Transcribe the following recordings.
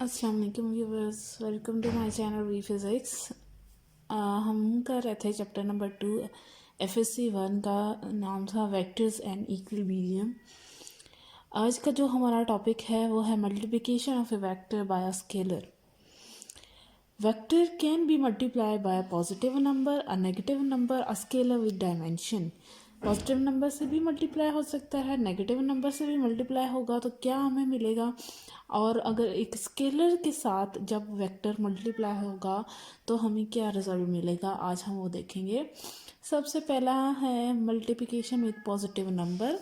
अस्सलाम वालेकुम viewers, welcome to my channel V physics. हम कर रहे थे चैप्टर नंबर 2 एफएससी 1 का नाम था वेक्टर्स एंड इक्विलिब्रियम। आज का जो हमारा टॉपिक है वो है multiplication of a vector by a scalar. Vector can be multiplied by a positive number, a negative number, a scalar with dimension. Positive number से भी मल्टीप्लाई हो सकता है, नेगेटिव नंबर से भी मल्टीप्लाई होगा, तो क्या हमें मिलेगा। और अगर एक स्केलर के साथ जब वेक्टर मल्टीप्लाई होगा तो हमें क्या रिजल्ट मिलेगा, आज हम वो देखेंगे। सबसे पहला है multiplication with positive number.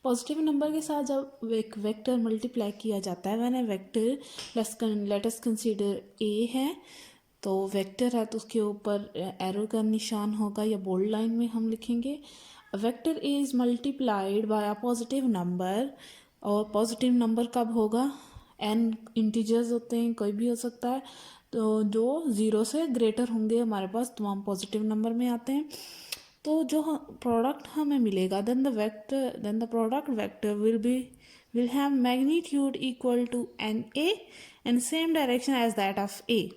Positive number के साथ जब एक वेक्टर मल्टीप्लाई किया जाता है, when A vector let us consider a है, तो वेक्टर है तो उसके ऊपर एरो का निशान होगा या बोल्ड लाइन में हम लिखेंगे vector A is multiplied by a positive number. और पॉजिटिव नंबर कब होगा, एन इंटीजर्स होते हैं, कोई भी हो सकता है, तो जो ज़ीरो से ग्रेटर होंगे हमारे पास तो हम पॉजिटिव नंबर में आते हैं। तो जो प्रोडक्ट हमें मिलेगा then the product vector will have magnitude equal to N A and same direction as that of A.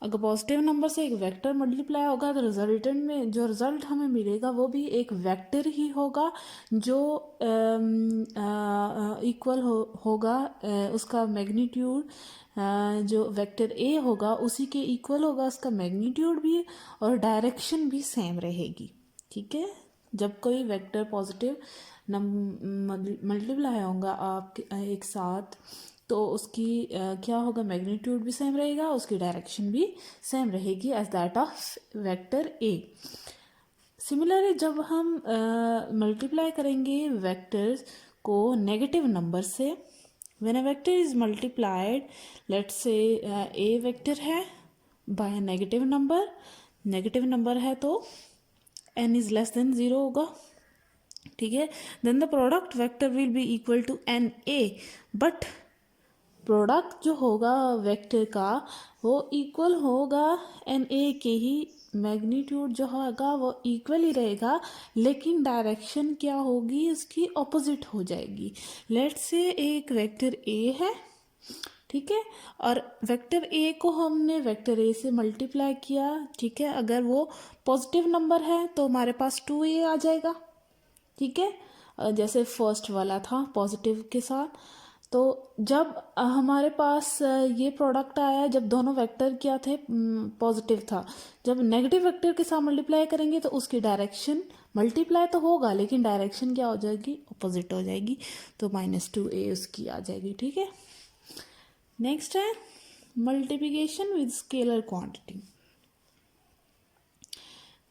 अगर पॉजिटिव नंबर से एक वेक्टर मल्टीप्लाई होगा तो रिजल्टेंट में जो रिजल्ट हमें मिलेगा वो भी एक वेक्टर ही होगा जो इक्वल होगा उसका मैग्नीट्यूड जो वेक्टर ए होगा उसी के इक्वल होगा उसका मैग्नीट्यूड भी, और डायरेक्शन भी सेम रहेगी। ठीक है, जब कोई वेक्टर पॉजिटिव मल्टीप्लाई होगा आपके एक साथ तो उसकी क्या होगा, मैग्नीट्यूड भी सेम रहेगा, उसकी डायरेक्शन भी सेम रहेगी as that of vector A. Similarly जब हम मल्टीप्लाई करेंगे वेक्टर्स को नेगेटिव नंबर से, when a vector is multiplied, let's say a vector है बाय नेगेटिव नंबर है तो n इज लेस देन 0 होगा। ठीक है, then the product vector will be equal to N A, but product जो होगा वेक्टर का वो इक्वल होगा एन ए के ही, मैग्नीट्यूड जो होगा वो इक्वल ही रहेगा, लेकिन डायरेक्शन क्या होगी, उसकी ऑपोजिट हो जाएगी। लेट्स से एक वेक्टर ए है, ठीक है, और वेक्टर ए को हमने वेक्टर ए से मल्टीप्लाई किया। ठीक है, अगर वो पॉजिटिव नंबर है तो हमारे पास 2a आ जाएगा। ठीक है, जैसे फर्स्ट वाला था पॉजिटिव के साथ। तो जब हमारे पास ये प्रोडक्ट आया, जब दोनों वेक्टर क्या थे, पॉजिटिव था, जब नेगेटिव वेक्टर के साथ मल्टीप्लाई करेंगे तो उसकी डायरेक्शन मल्टीप्लाई तो होगा लेकिन डायरेक्शन क्या हो जाएगी, अपोजिट हो जाएगी, तो -2a उसकी आ जाएगी। ठीक है, नेक्स्ट है multiplication with scalar quantity.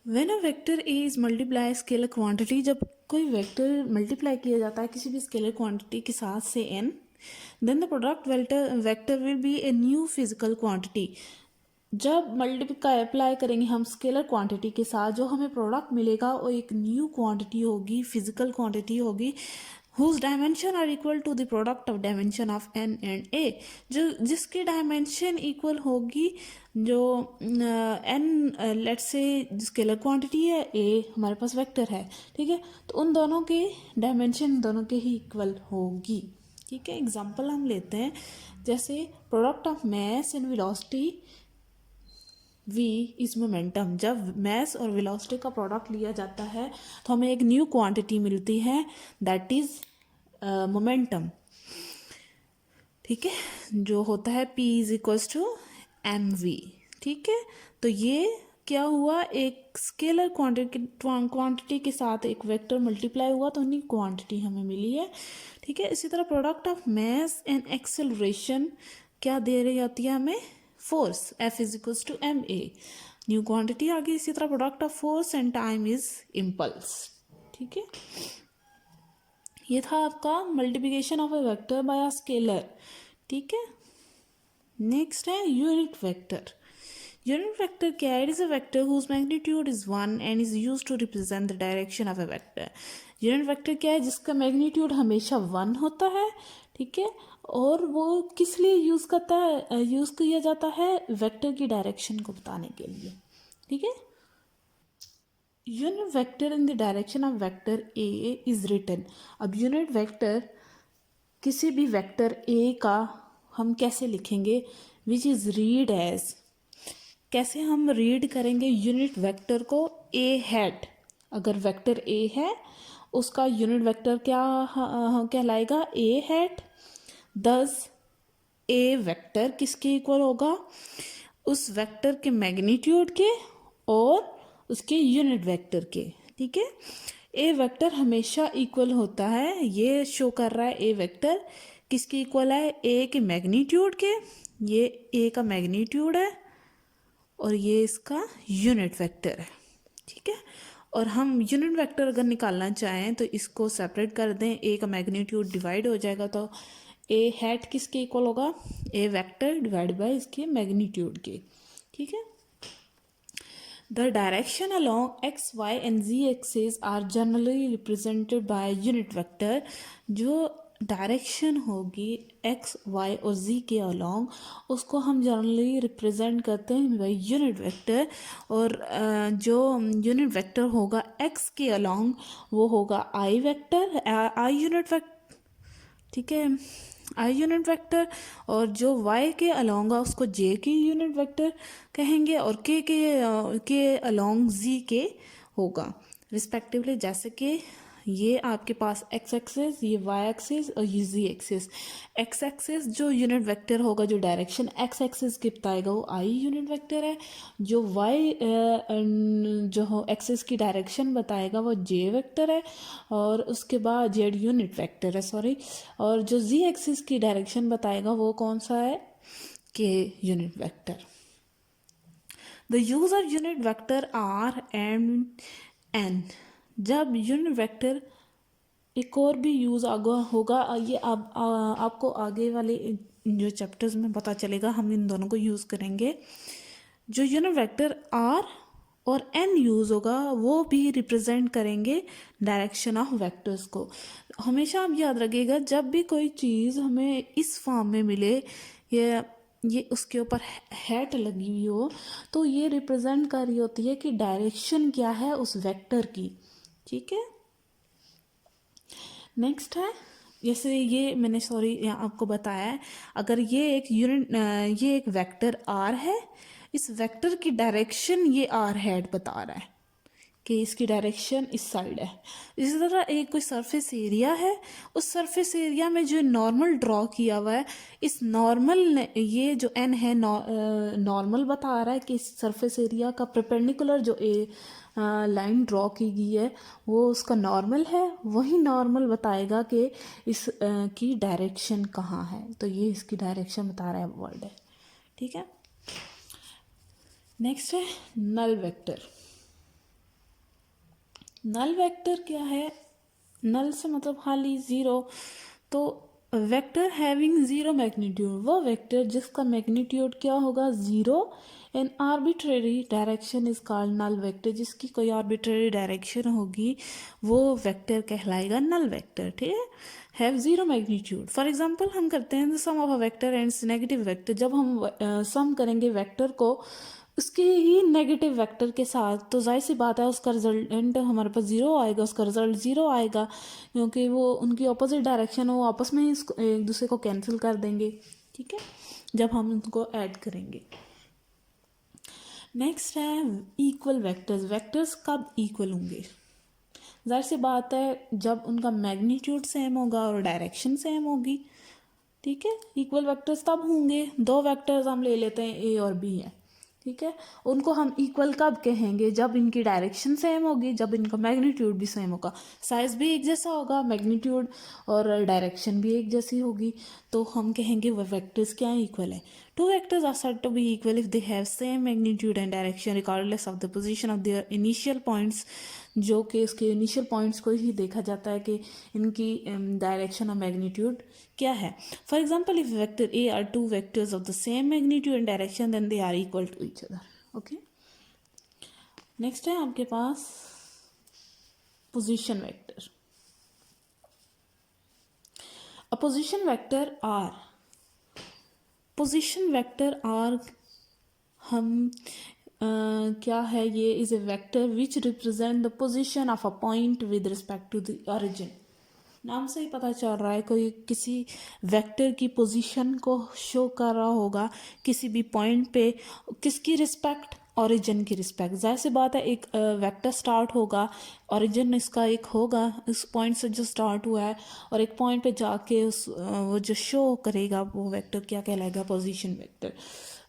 When a vector A is multiply scalar quantity, जब कोई वेक्टर मल्टीप्लाई किया जाता है किसी भी स्केलर क्वांटिटी के साथ से n, then the product vector will be a new physical quantity. जब मल्टीप्लाई अप्लाई करेंगे हम स्केलर क्वांटिटी के साथ, जो हमें प्रोडक्ट मिलेगा वो एक न्यू क्वांटिटी होगी, फिजिकल क्वांटिटी होगी, whose dimension are equal to the product of dimension of n and a, जो जिसकी डायमेंशन इक्वल होगी जो n, let's say scalar quantity है, a हमारे पास वेक्टर है। ठीक है, तो उन दोनों के डायमेंशन दोनों के ही इक्वल होगी। ठीक है, एग्जांपल हम लेते हैं, जैसे product of mass and velocity v is momentum. जब मास और वेलोसिटी का प्रोडक्ट लिया जाता है तो हमें एक न्यू क्वांटिटी मिलती है, दैट इज मोमेंटम। ठीक है, जो होता है p is equals to mv। ठीक है, तो ये क्या हुआ, एक स्केलर क्वांटिटी के साथ एक वेक्टर मल्टीप्लाई हुआ तो न्यू क्वांटिटी हमें मिली है। ठीक है, इसी तरह product of mass and acceleration क्या दे रही होती है हमें, force, F is equals to m a, new quantity आ गई। इसी तरह product of force and time is impulse. ठीक है, ये था आपका multiplication of a vector by a scalar. ठीक है, नेक्स्ट है यूनिट वेक्टर। यूनिट वेक्टर क्या है, it is a vector whose magnitude is 1 and is use to represent the direction of a vector. Unit vector क्या है, जिसका magnitude हमेशा 1 होता है। ठीक है, और वो किस लिए यूज़ किया जाता है, वेक्टर की डायरेक्शन को बताने के लिए। ठीक है, unit vector in the direction of vector A is written. अब यूनिट वेक्टर किसी भी वेक्टर ए का हम कैसे लिखेंगे, विच इज़ रीड एज, कैसे हम रीड करेंगे यूनिट वेक्टर को, ए हैट, अगर वेक्टर ए है उसका यूनिट वेक्टर क्या कहलाएगा, ए हैट। दस ए वेक्टर किसके इक्वल होगा, उस वेक्टर के मैग्नीट्यूड के और उसके यूनिट वेक्टर के, ठीक है। ए वेक्टर हमेशा इक्वल होता है, ये शो कर रहा है ए वेक्टर किसके इक्वल है, ए के मैग्नीट्यूड के, ये ए का मैग्नीट्यूड है और ये इसका यूनिट वेक्टर है, ठीक है। और हम यूनिट वेक्टर अगर निकालना चाहें तो इसको सेपरेट कर दें, ए का मैग्नीट्यूड डिवाइड हो जाएगा, तो ए हैट किसके इक्वल होगा, ए वेक्टर डिवाइड बाय इसके मैग्नीट्यूड के, ठीक है। The direction along x, y and z axes are generally represented by unit vector, जो डायरेक्शन होगी x, y और z के अलॉन्ग उसको हम जनरली रिप्रेजेंट करते हैं बाय यूनिट वेक्टर, और जो यूनिट वेक्टर होगा x के अलॉन्ग वो होगा i vector, i unit vector, ठीक है, आई यूनिट वेक्टर, और जो y के अलॉन्ग है उसको j की यूनिट वेक्टर कहेंगे, और के अलॉन्ग z के होगा रिस्पेक्टिवली, जैसे कि ये आपके पास x एक्सिस, ये y एक्सिस और ये z एक्सिस। x एक्सिस जो यूनिट वेक्टर होगा, जो डायरेक्शन x एक्सिस की बताएगा वो i यूनिट वेक्टर है, जो y जो एक्सिस की डायरेक्शन बताएगा वो j वेक्टर है, और उसके बाद z यूनिट वेक्टर है, सॉरी, और जो z एक्सिस की डायरेक्शन बताएगा वो कौन सा है, k unit vector. The use of unit vector R and N, जब यूनिट वेक्टर, एक और भी यूज़ आगे होगा, ये आपको आगे वाले जो चैप्टर्स में पता चलेगा, हम इन दोनों को यूज़ करेंगे। जो यूनिट वेक्टर आर और एन यूज़ होगा वो भी रिप्रेजेंट करेंगे डायरेक्शन ऑफ वेक्टर्स को। हमेशा आप याद रखिएगा, जब भी कोई चीज़ हमें इस फॉर्म में मिले, ये उसके ऊपर हैट लगी हुई हो, तो ये रिप्रेजेंट कर रही होती है कि डायरेक्शन क्या है उस वेक्टर की, ठीक है। नेक्स्ट है, जैसे ये मैंने सॉरी यहाँ आपको बताया है, अगर ये एक यूनिट, ये एक वेक्टर आर है, इस वेक्टर की डायरेक्शन ये आर हैट बता रहा है कि इसकी डायरेक्शन इस साइड है। इसी तरह एक कोई सरफेस एरिया है, उस सरफेस एरिया में जो नॉर्मल ड्रॉ किया हुआ है, इस नॉर्मल, ये जो एन है नॉर्मल बता रहा है कि इस सरफेस एरिया का परपेंडिकुलर जो लाइन ड्रॉ की गई है वो उसका नॉर्मल है, वही नॉर्मल बताएगा कि इस की डायरेक्शन कहाँ है, तो ये इसकी डायरेक्शन बता रहा है वर्ड है, ठीक है। नेक्स्ट है नल वेक्टर। नल वेक्टर क्या है, नल से मतलब खाली ज़ीरो, तो वेक्टर हैविंग ज़ीरो मैग्नीट्यूड, वो वेक्टर जिसका मैग्नीट्यूड क्या होगा, zero, an arbitrary direction is called null vector, जिसकी कोई आर्बिट्रेरी डायरेक्शन होगी वो वेक्टर कहलाएगा नल वेक्टर, ठीक है। Have zero magnitude, for example हम करते हैं sum of a vector and negative vector, जब हम सम करेंगे वेक्टर को उसके ही नेगेटिव वेक्टर के साथ, तो जाहिर सी बात है उसका रिजल्टेंट हमारे पास ज़ीरो आएगा, उसका रिजल्ट ज़ीरो आएगा, क्योंकि वो उनकी ऑपोजिट डायरेक्शन, वो आपस में ही एक दूसरे को कैंसिल कर देंगे, ठीक है, जब हम उनको ऐड करेंगे। नेक्स्ट है इक्वल वेक्टर्स। वेक्टर्स कब इक्वल होंगे, जाहिर सी बात है जब उनका मैग्नीट्यूड सेम होगा और डायरेक्शन सेम होगी, ठीक है। इक्वल वेक्टर्स तब होंगे, दो वेक्टर्स हम ले लेते हैं ए और बी है, ठीक है, उनको हम इक्वल कब कहेंगे, जब इनकी डायरेक्शन सेम होगी, जब इनका मैग्नीट्यूड भी सेम होगा, साइज भी एक जैसा होगा, मैग्नीट्यूड और डायरेक्शन भी एक जैसी होगी, तो हम कहेंगे वो वेक्टर्स क्या है, इक्वल है। Two vectors are said to be equal if they have same magnitude and direction regardless of the position of their initial points, जो कि इसके इनिशियल पॉइंट्स को ही देखा जाता है कि इनकी डायरेक्शन और मैग्नीट्यूड क्या है। For example if vector A are two vectors of the same magnitude and direction then they are equal to each other, okay. Next है आपके पास position vector. A position vector r, position vector r हम क्या है, ये is a vector which represent the position of a point with respect to the origin. नाम से ही पता चल रहा है कोई किसी वेक्टर की पोजीशन को शो कर रहा होगा किसी भी पॉइंट पे, किसकी रिस्पेक्ट, ओरिजिन की रिस्पेक्ट। जाहिर सी बात है एक वेक्टर स्टार्ट होगा, ओरिजिन इसका एक होगा इस पॉइंट से जो स्टार्ट हुआ है, और एक पॉइंट पे जाके उस वो जो शो करेगा वो वेक्टर क्या कहलाएगा, पोजीशन वेक्टर।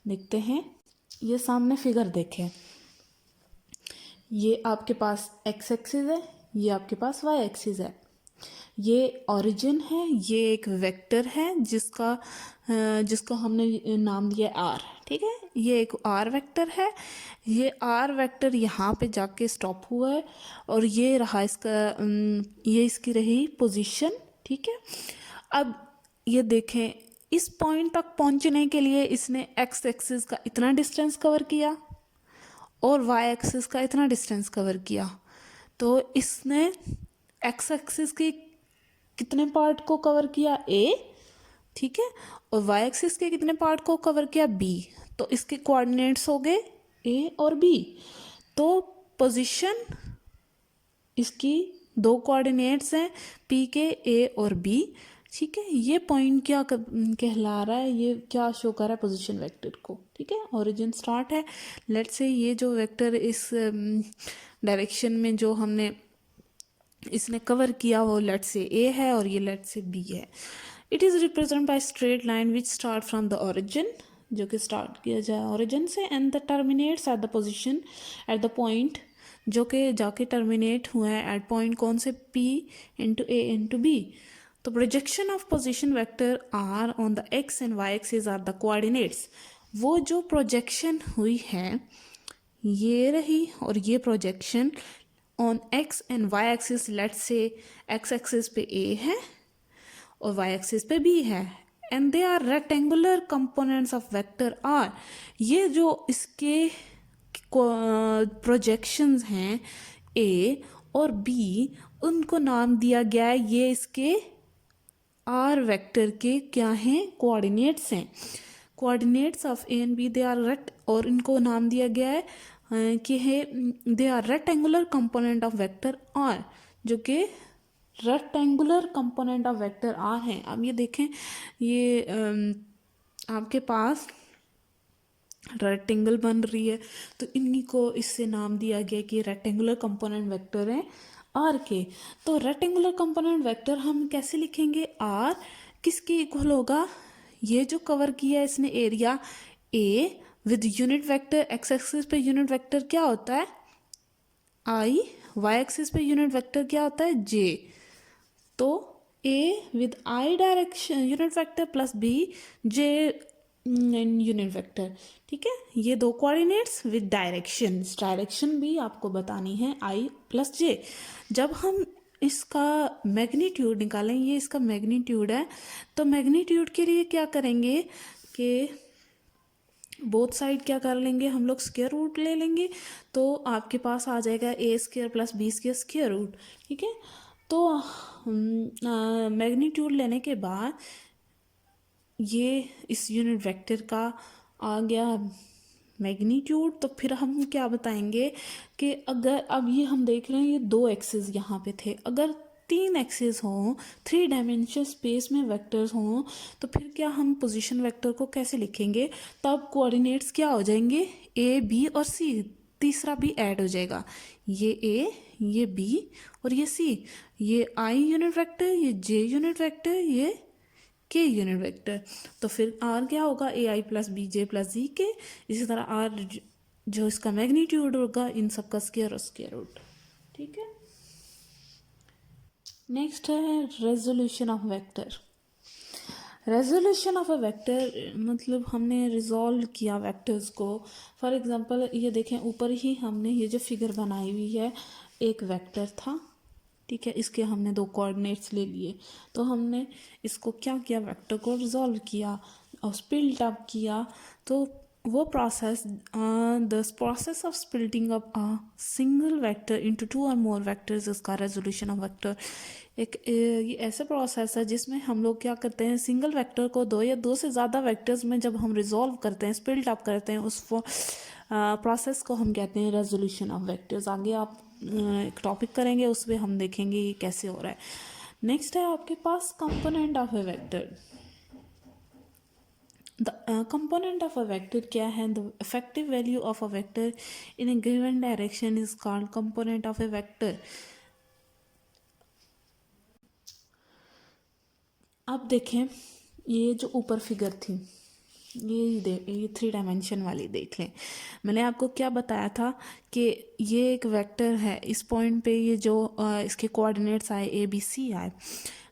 देखते हैं, ये सामने फिगर देखें, ये आपके पास एक्स एक्सिस है, ये आपके पास वाई एक्सिस है, ये ओरिजिन है, ये एक वेक्टर है जिसको हमने नाम दिया आर, ठीक है, ये एक आर वेक्टर है, ये आर वेक्टर यहाँ पे जाके स्टॉप हुआ है, और ये रहा इसका ये इसकी रही पोजीशन, ठीक है। अब ये देखें, इस पॉइंट तक पहुँचने के लिए इसने एक्स एक्सिस का इतना डिस्टेंस कवर किया और वाई एक्सिस का इतना डिस्टेंस कवर किया, तो इसने एक्स एक्सिस के कितने पार्ट को कवर किया, ए, ठीक है, और वाई एक्सिस के कितने पार्ट को कवर किया, बी। तो इसके कोऑर्डिनेट्स हो गए ए और बी। तो पोजीशन इसकी दो कोऑर्डिनेट्स हैं पी के, ए और बी, ठीक है। ये पॉइंट क्या कहला रहा है, ये क्या शो कर रहा है, पोजीशन वेक्टर को, ठीक है। ओरिजिन स्टार्ट है, लेट्स से ये जो वेक्टर इस डायरेक्शन में जो हमने इसने कवर किया वो लेट्स से ए है और ये लेट्स से बी है। It is represent by straight line which start from the origin, जो कि स्टार्ट किया जाए ओरिजिन से, and the terminates at the position at the point, जो कि जाके टर्मिनेट हुआ है एट पॉइंट कौन से, P into A into B. तो projection of position vector R on the X and Y axis are the coordinates. वो जो प्रोजेक्शन हुई है ये रही, और ये projection on X and Y axis, let's say X axis पे ए है और वाई एक्सिस पे बी है, and they are rectangular components of vector R. ये जो इसके प्रोजेक्शंस हैं ए और बी, उनको नाम दिया गया है, ये इसके आर वेक्टर के क्या हैं, कोऑर्डिनेट्स हैं। Coordinates of A and B they are rect, और इनको नाम दिया गया है कि है they are rectangular component of vector R, जो कि rectangular component of vector R है। अब ये देखें, ये आपके पास रेक्टेंगल बन रही है, तो इन्हीं को इससे नाम दिया गया कि रेक्टेंगुलर कंपोनेंट वेक्टर हैं आर के। तो रेक्टेंगुलर कंपोनेंट वेक्टर हम कैसे लिखेंगे, आर किसके इक्वल होगा, ये जो कवर किया है इसने area A with unit vector, X axis पे यूनिट वेक्टर क्या होता है, आई, वाई एक्सिस पे यूनिट वेक्टर क्या होता है, जे। तो A with I direction unit vector plus B J unit vector, ठीक है। ये दो कोऑर्डिनेट्स विद डायरेक्शन, डायरेक्शन भी आपको बतानी है, आई प्लस जे। जब हम इसका मैग्नीट्यूड निकालें, ये इसका मैग्नीट्यूड है, तो मैग्नीट्यूड के लिए क्या करेंगे कि बोथ साइड क्या कर लेंगे, हम लोग स्क्वायर रूट ले लेंगे, तो आपके पास आ जाएगा A square plus B square square root, ठीक है। तो मैग्नीट्यूड लेने के बाद ये इस यूनिट वेक्टर का आ गया मैग्नीट्यूड, तो फिर हम क्या बताएंगे कि अगर अब ये हम देख रहे हैं ये दो एक्सिस यहाँ पे थे, अगर तीन एक्सिस हों, थ्री डायमेंशन स्पेस में वेक्टर्स हों, तो फिर क्या हम पोजीशन वेक्टर को कैसे लिखेंगे, तब कोऑर्डिनेट्स क्या हो जाएंगे, ए बी और सी, तीसरा भी ऐड हो जाएगा, ये ए, ये बी और ये सी, ये आई यूनिट वेक्टर, ये जे यूनिट वेक्टर, ये के यूनिट वेक्टर। तो फिर आर क्या होगा, ए आई प्लस बी जे प्लस जी के। इसी तरह आर जो इसका मैग्नीट्यूड होगा, इन सब का स्क्वायर और स्क्वायर रूट, ठीक है। नेक्स्ट है resolution of vector. Resolution of a vector मतलब हमने रिजॉल्व किया वेक्टर्स को। फॉर एग्जांपल ये देखें, ऊपर ही हमने ये जो फिगर बनाई हुई है, एक वेक्टर था, ठीक है, इसके हमने दो कोऑर्डिनेट्स ले लिए, तो हमने इसको क्या किया, वेक्टर को रिजॉल्व किया और स्प्लिट अप किया। तो वो process, the process of splitting up a single vector into two और मोर वेक्टर्स, इसका रेजोल्यूशन ऑफ वेक्टर। एक ये ऐसा प्रोसेस है जिसमें हम लोग क्या करते हैं, सिंगल वेक्टर को दो या दो से ज़्यादा वेक्टर्स में जब हम रिजॉल्व करते हैं, स्प्लिट अप करते हैं, उस प्रोसेस को हम कहते हैं रेजोल्यूशन ऑफ वेक्टर्स। आगे आप एक टॉपिक करेंगे, उसमें हम देखेंगे ये कैसे हो रहा है। नेक्स्ट है आपके पास component of a vector. The component of a vector क्या है? The effective value of a vector in a given direction is called component of a vector. अब देखें, ये जो ऊपर फिगर थी, ये 3 डायमेंशन वाली देख लें। मैंने आपको क्या बताया था कि ये एक वेक्टर है, इस पॉइंट पे ये जो इसके कोऑर्डिनेट्स आए ए बी सी आए,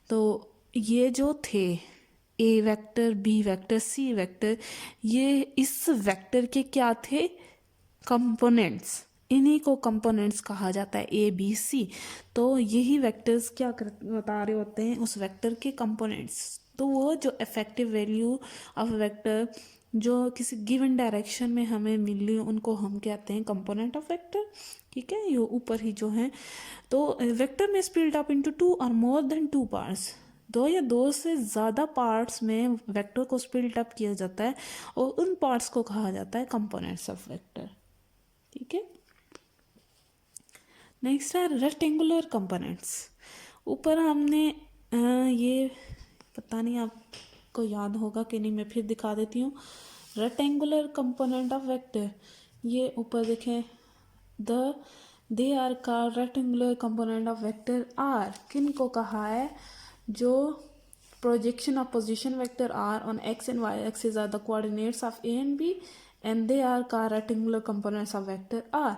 तो ये जो थे ए vector, B vector, C vector, ये इस वेक्टर के क्या थे? कंपोनेंट्स। इन्हीं को कंपोनेंट्स कहा जाता है, ए बी सी। तो यही वेक्टर्स क्या बता रहे होते हैं? उस वेक्टर के कंपोनेंट्स। तो वो जो इफेक्टिव वैल्यू ऑफ वेक्टर जो किसी गिवन डायरेक्शन में हमें मिली, उनको हम कहते हैं कंपोनेंट ऑफ वेक्टर। ठीक है, ये ऊपर ही जो है। तो वेक्टर में स्प्लिट अप इनटू 2 और मोर देन 2 पार्ट्स, 2 या 2 से ज़्यादा पार्ट्स में वेक्टर को स्प्लिट अप किया जाता है और उन पार्ट्स को कहा जाता है कंपोनेंट्स ऑफ वेक्टर। ठीक है, नेक्स्ट है रेक्टेंगुलर कंपोनेंट्स। ऊपर हमने ये पता नहीं आपको याद होगा कि नहीं, मैं फिर दिखा देती हूँ। रेक्टेंगुलर कंपोनेंट ऑफ वेक्टर, ये ऊपर देखें, द दे आर का rectangular component of vector R किन को कहा है? जो projection of position vector r on x and y axis are the coordinates of a and b and they are का rectangular components of vector r।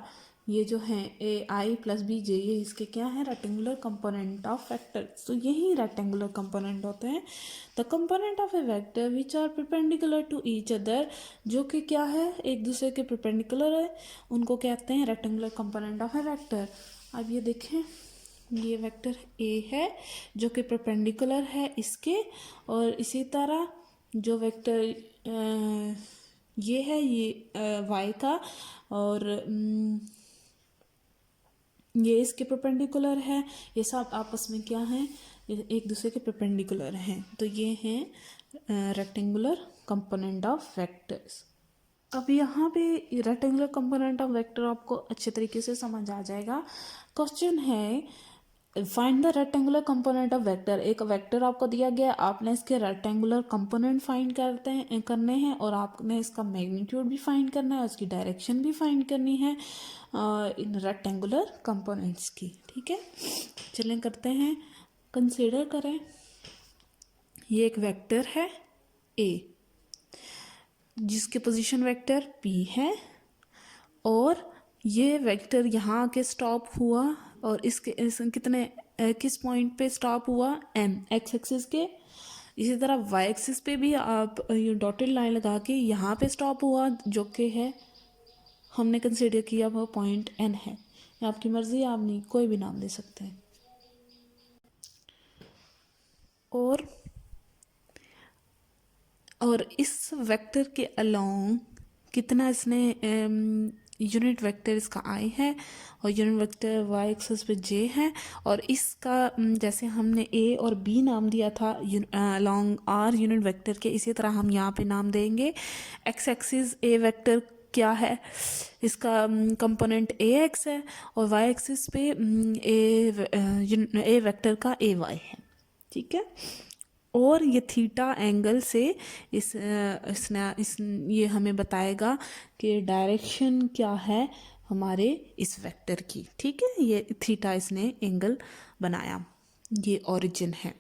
ये जो हैं a I plus B J, ये इसके क्या है? Rectangular component of vector. तो यही रेक्टेंगुलर कंपोनेंट होते हैं। The component of a vector which are perpendicular to each other, जो कि क्या है? एक दूसरे के परपेंडिकुलर है, उनको कहते हैं rectangular component of a vector. अब ये देखें, ये वेक्टर ए है जो कि परपेंडिकुलर है इसके, और इसी तरह जो वेक्टर ये है, ये वाई का, और ये इसके परपेंडिकुलर है। ये सब आपस में क्या है? एक दूसरे के परपेंडिकुलर हैं। तो ये हैं रेक्टेंगुलर कंपोनेंट ऑफ वेक्टर्स। अब यहाँ पे रेक्टेंगुलर कंपोनेंट ऑफ वेक्टर आपको अच्छे तरीके से समझ आ जाएगा। क्वेश्चन है find the rectangular component of vector. एक वेक्टर आपको दिया गया, आपने इसके रेक्टेंगुलर कंपोनेंट फाइंड करने हैं और आपने इसका मैग्नीट्यूड भी फाइंड करना है, उसकी डायरेक्शन भी फाइंड करनी है इन रेक्टेंगुलर कंपोनेंट्स की। ठीक है, चलें करते हैं। कंसीडर करें, ये एक वेक्टर है ए जिसके पोजीशन वेक्टर p है, और ये वेक्टर यहाँ आके स्टॉप हुआ, और कितने किस पॉइंट पे स्टॉप हुआ? m एक्स एक्सिस के। इसी तरह y एक्सिस पे भी आप ये डॉटेड लाइन लगा के यहाँ पे स्टॉप हुआ, जो कि है हमने कंसिडर किया वो पॉइंट n है। आपकी मर्जी, आप नहीं कोई भी नाम दे सकते हैं। और इस वेक्टर के अलोंग कितना इसने यूनिट वेक्टर इसका आई है, और यूनिट वेक्टर वाई एक्सिस पे जे है, और इसका जैसे हमने ए और बी नाम दिया था अलोंग आर यूनिट वेक्टर के, इसी तरह हम यहाँ पे नाम देंगे। एक्स एक्सिस ए वेक्टर क्या है? इसका कंपोनेंट ए एक्स है, और वाई एक्सिस पे ए वेक्टर का ए वाई है। ठीक है, और ये थीटा एंगल से ये हमें बताएगा कि डायरेक्शन क्या है हमारे इस वेक्टर की। ठीक है, ये थीटा इसने एंगल बनाया, ये ओरिजिन है।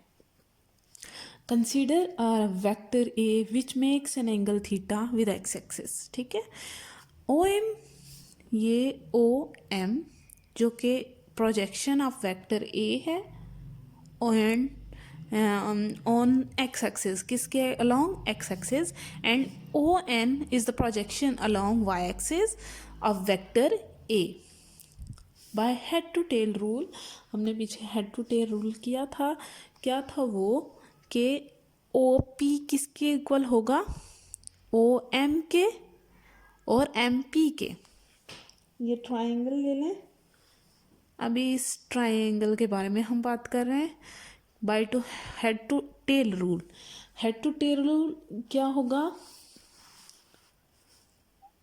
Consider a vector A which makes an angle theta with x axis. ठीक है, ओ एम, ये ओ एम जो कि प्रोजेक्शन ऑफ वेक्टर ए है, एंड on x axis, किसके along x axis, and ON is the projection along y axis of vector A by head to tail rule। हमने पीछे head to tail rule किया था, क्या था वो? कि OP किसके इक्वल होगा? OM के और MP के। ये ट्राइंगल ले लें, अभी इस ट्राइंगल के बारे में हम बात कर रहे हैं। By two head to tail rule, head to tail rule क्या होगा?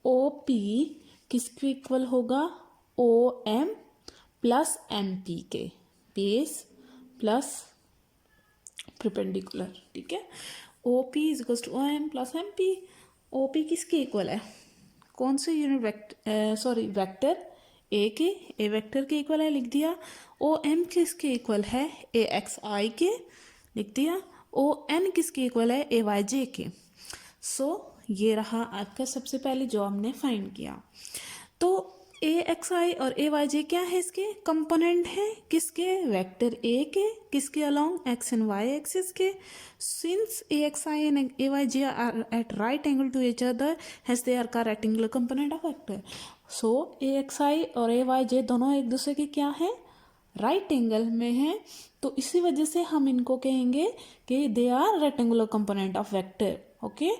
ओ पी किसके इक्वल होगा? O M plus M P के, बेस प्लस परपेंडिकुलर, ठीक है। O P is equal to O M plus M P. O P किसके equal है, कौन से यूनिट वेक्टर ए के, ए वेक्टर के इक्वल है, लिख दिया। ओ एम किसके इक्वल है, ए एक्स आई के, लिख दिया। ओ एन किसके इक्वल है, ए वाई जे के। सो ये रहा आपका सबसे पहले जो हमने फाइंड किया। तो ए एक्स आई और ए वाई जे क्या है, इसके कंपोनेंट है, किसके, वेक्टर ए के, किसके along x and Y axis के। Since A x i and A y j are at right angle to each other, hence they are rectangular component of vector. So A x i और A y जे दोनों एक दूसरे के क्या है, right angle में है, तो इसी वजह से हम इनको कहेंगे कि they are rectangular component of vector. Okay,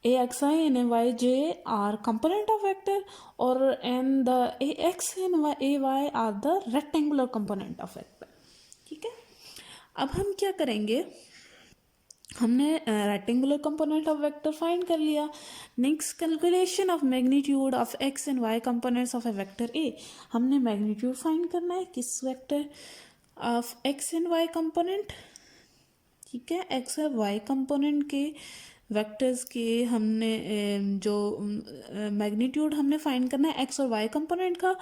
A x i and A y j are component of vector और and the A x and A y are the rectangular component of vector, ठीक है। अब हम क्या करेंगे, हमने rectangular component of vector find कर लिया। Next calculation of magnitude of x and y components of a vector A. हमने मैग्नीट्यूड फाइंड करना है किस vector of x and Y component, ठीक है। एक्स और वाई कंपोनेंट के वेक्टर्स के हमने जो मैग्नीट्यूड हमने फाइंड करना है एक्स और वाई कंपोनेंट का,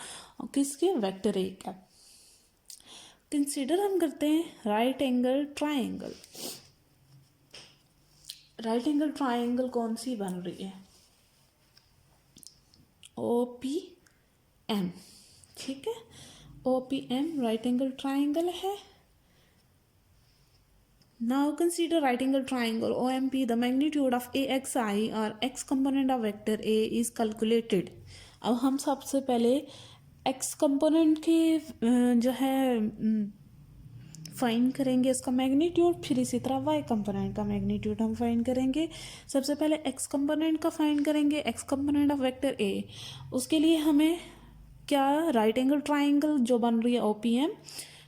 किसके, वेक्टर ए का। कंसीडर हम करते हैं right angle triangle. Right angle triangle कौन सी बन रही है, ओ पी एम, ठीक है। O P M right angle triangle है। Now consider right angle triangle O M P, the magnitude of A x i और x component of vector A is calculated. अब हम सबसे पहले एक्स कंपोनेंट की जो है फाइंड करेंगे इसका मैग्नीट्यूड, फिर इसी तरह वाई कंपोनेंट का मैग्नीट्यूड हम फाइंड करेंगे। सबसे पहले एक्स कंपोनेंट का फाइंड करेंगे, एक्स कंपोनेंट ऑफ वेक्टर ए। उसके लिए हमें क्या, राइट एंगल ट्राइंगल जो बन रही है ओ पी एम,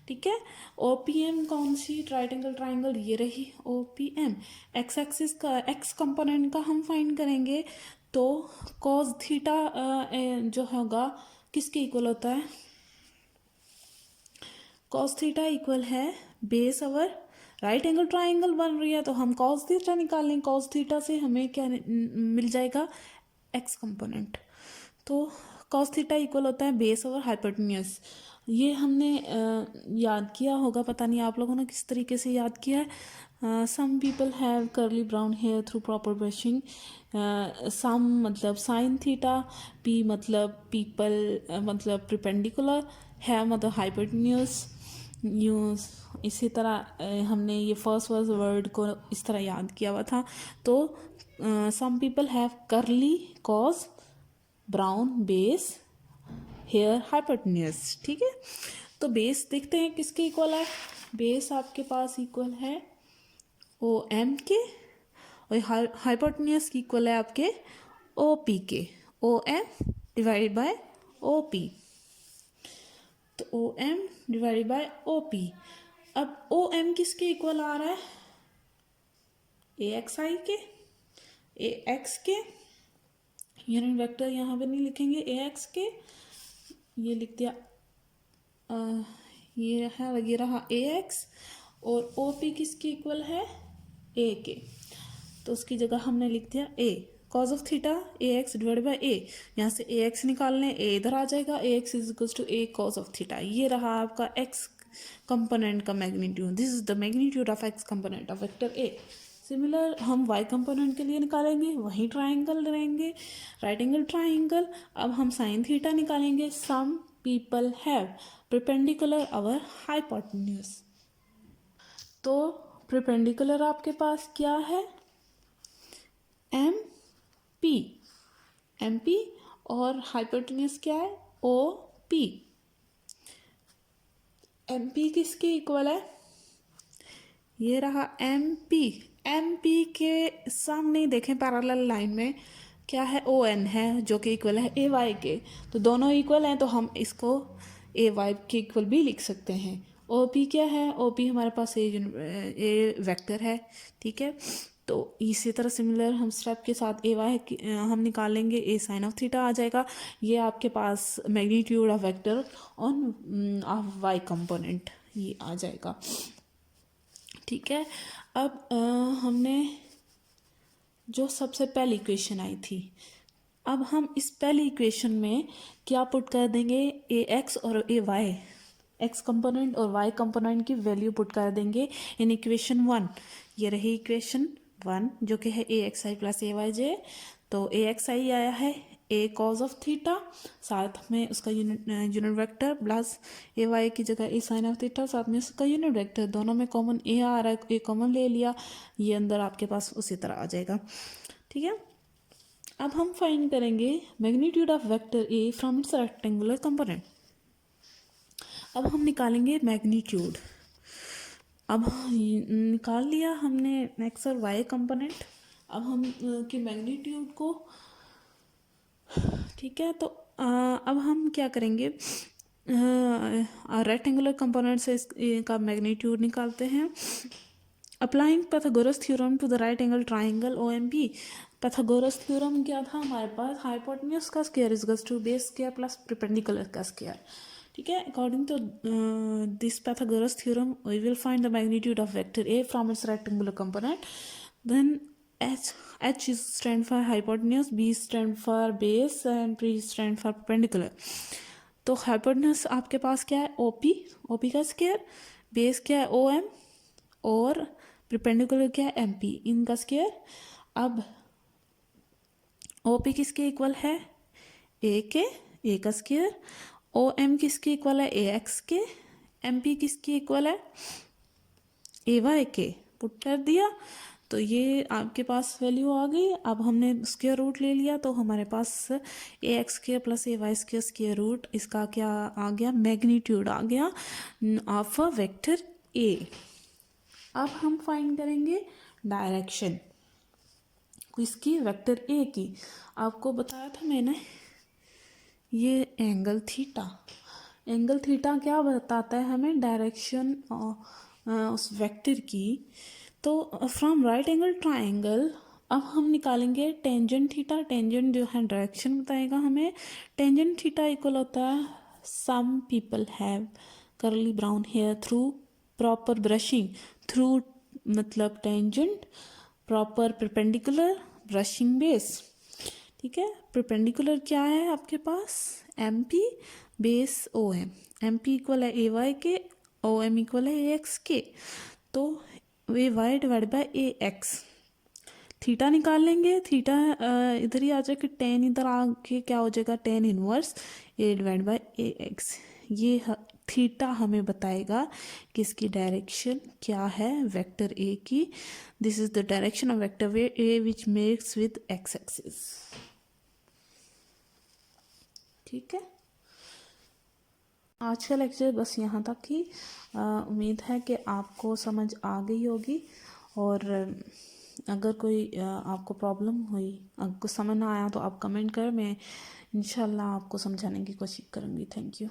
ठीक है। ओ पी एम कौन सी, राइट एंगल ट्राइंगल ये रही O P M. X axis का एक्स कंपोनेंट का हम फाइंड करेंगे, तो कॉस थीटा जो होगा किसके इक्वल होता है, कॉस थीटा इक्वल है base over, right angle triangle बन रही है तो हम कॉस थीटा निकाल लें। कॉस थीटा से हमें क्या मिल जाएगा, एक्स कंपोनेंट। तो कॉस थीटा इक्वल होता है बेस ओवर हाइपोटेन्यूज। ये हमने याद किया होगा, पता नहीं आप लोगों ने किस तरीके से याद किया है। Some people have curly brown hair through proper brushing. Some मतलब साइन थीटा, पी मतलब पीपल मतलब परपेंडिकुलर, है मतलब हाइपोटेन्यूज। यूज इसी तरह हमने ये फर्स्ट वर्ड को इस तरह याद किया हुआ था। तो some people have curly cause brown base hair hypotenuse, ठीक है। तो बेस देखते हैं किसके इक्वल है, बेस आपके पास इक्वल है ओ एम के और हाइपोटेन्यूज की इक्वल है आपके ओ पी के, O M divided by O P. तो O M divided by O P. अब ओ एम किसके इक्वल आ रहा है, ए एक्स आई के, ए एक्स के, यूनिट वेक्टर यहाँ पे नहीं लिखेंगे, ए एक्स के, ये लिख दिया ये है, ये रहा ए एक्स। और ओ पी किसके इक्वल है, ए के, तो उसकी जगह हमने लिख दिया A cos of theta A x divide by A. यहाँ से ए एक्स निकाल लें, ए इधर आ जाएगा, A x is equal to A cos of theta. ये रहा आपका एक्स कंपोनेंट का magnitude, this is the magnitude of x component of vector A. Similar हम वाई कंपोनेंट के लिए निकालेंगे, वही ट्राइंगल रहेंगे, राइट एंगल ट्राइंगल। अब हम साइन थीटा निकालेंगे, some people have perpendicular our hypotenuse. तो परपेंडिकुलर आपके पास क्या है, एम पी, एम पी, और हाइपोटेन्यूज क्या है, ओ पी। एम पी किसके इक्वल है, ये रहा एम पी। एम पी के सामने देखें पैरेलल लाइन में क्या है, ओ एन है जो कि इक्वल है ए वाई के। तो दोनों इक्वल हैं तो हम इसको ए वाई के इक्वल भी लिख सकते हैं। ओ पी क्या है, ओ पी हमारे पास ए वेक्टर है, ठीक है। तो इसी तरह सिमिलर हम स्टेप के साथ ए वाई हम निकालेंगे, ए साइन ऑफ थीटा आ जाएगा। ये आपके पास magnitude of vector on of y component ये आ जाएगा, ठीक है। अब हमने जो सबसे पहली इक्वेशन आई थी, अब हम इस पहली इक्वेशन में क्या पुट कर देंगे, ए एक्स और ए वाई, एक्स कंपोनेंट और वाई कंपोनेंट की वैल्यू पुट कर देंगे इन इक्वेशन 1। ये रही इक्वेशन 1 जो कि है ए एक्स आई प्लस ए वाई जे। तो ए एक्स आई आया है ए कॉज ऑफ थीटा, साथ में उसका यूनिट वेक्टर, प्लस ए वाई की जगह ए साइन ऑफ थीटा, साथ में उसका यूनिट वेक्टर। दोनों में कॉमन ए आ रहा है, ए कॉमन ले लिया, ये अंदर आपके पास उसी तरह आ जाएगा। ठीक है। अब हम फाइंड करेंगे magnitude of vector A from its rectangular component. अब हम निकालेंगे मैग्नीट्यूड। अब निकाल लिया हमने एक्स और वाई कंपोनेंट। अब हम की मैग्नीट्यूड को, ठीक है, तो अब हम क्या करेंगे, रेक्टेंगुलर कंपोनेंट से इसका मैग्नीट्यूड निकालते हैं। Applying Pythagoras theorem to the right angle triangle O M P. Pythagoras theorem क्या था हमारे पास, हाइपोटेन्यूज का square is equals to base square plus perpendicular का स्क्वायर। ठीक है। According to this Pythagoras theorem we will find the magnitude of vector A from its rectangular component. Then H is stand for hypotenuse, B stand for base and P stand for perpendicular। तो hypotenuse आपके पास क्या है, OP का square, base क्या है OM, और perpendicular क्या है MP, इनका स्क्वायर। अब OP किसके इक्वल है, A का स्क्वायर, OM किसके इक्वल है, AX के, MP किसके इक्वल है, AY के। पुट कर दिया तो ये आपके पास वैल्यू आ गई। अब हमने स्क्वायर रूट ले लिया तो हमारे पास ए एक्स स्क्वायर प्लस ए वाई स्क्वायर स्क्वायर रूट, इसका क्या आ गया, मैग्नीट्यूड आ गया ऑफ अ वेक्टर ए। अब हम फाइंड करेंगे डायरेक्शन किसकी, वेक्टर ए की। आपको बताया था मैंने ये एंगल थीटा क्या बताता है हमें, डायरेक्शन उस वेक्टर की। तो फ्रॉम राइट एंगल ट्राइंगल अब हम निकालेंगे टेंजेंट थीटा। टेंजेंट जो है डायरेक्शन बताएगा हमें। टेंजेंट थीटा इक्वल होता है some people have curly brown hair through proper brushing, through मतलब tangent, proper perpendicular, brushing base. ठीक है। परपेंडिकुलर क्या है आपके पास, M P, base O M. M P equal है ए वाई के, ओ एम इक्वल है ए एक्स के। तो A y divide by A x, theta निकाल लेंगे। थीटा इधर ही आ जाएगा, टेन इधर आके क्या हो जाएगा, tan inverse A divide by A x. ये थीटा हमें बताएगा कि इसकी डायरेक्शन क्या है वेक्टर ए की। This is the direction of vector A which makes with x axis. ठीक है। आज का लेक्चर बस यहाँ तक ही। उम्मीद है कि आपको समझ आ गई होगी, और अगर कोई आपको प्रॉब्लम हुई, आपको समझ ना आया तो आप कमेंट कर, मैं इंशाल्लाह आपको समझाने की कोशिश करूँगी। Thank you.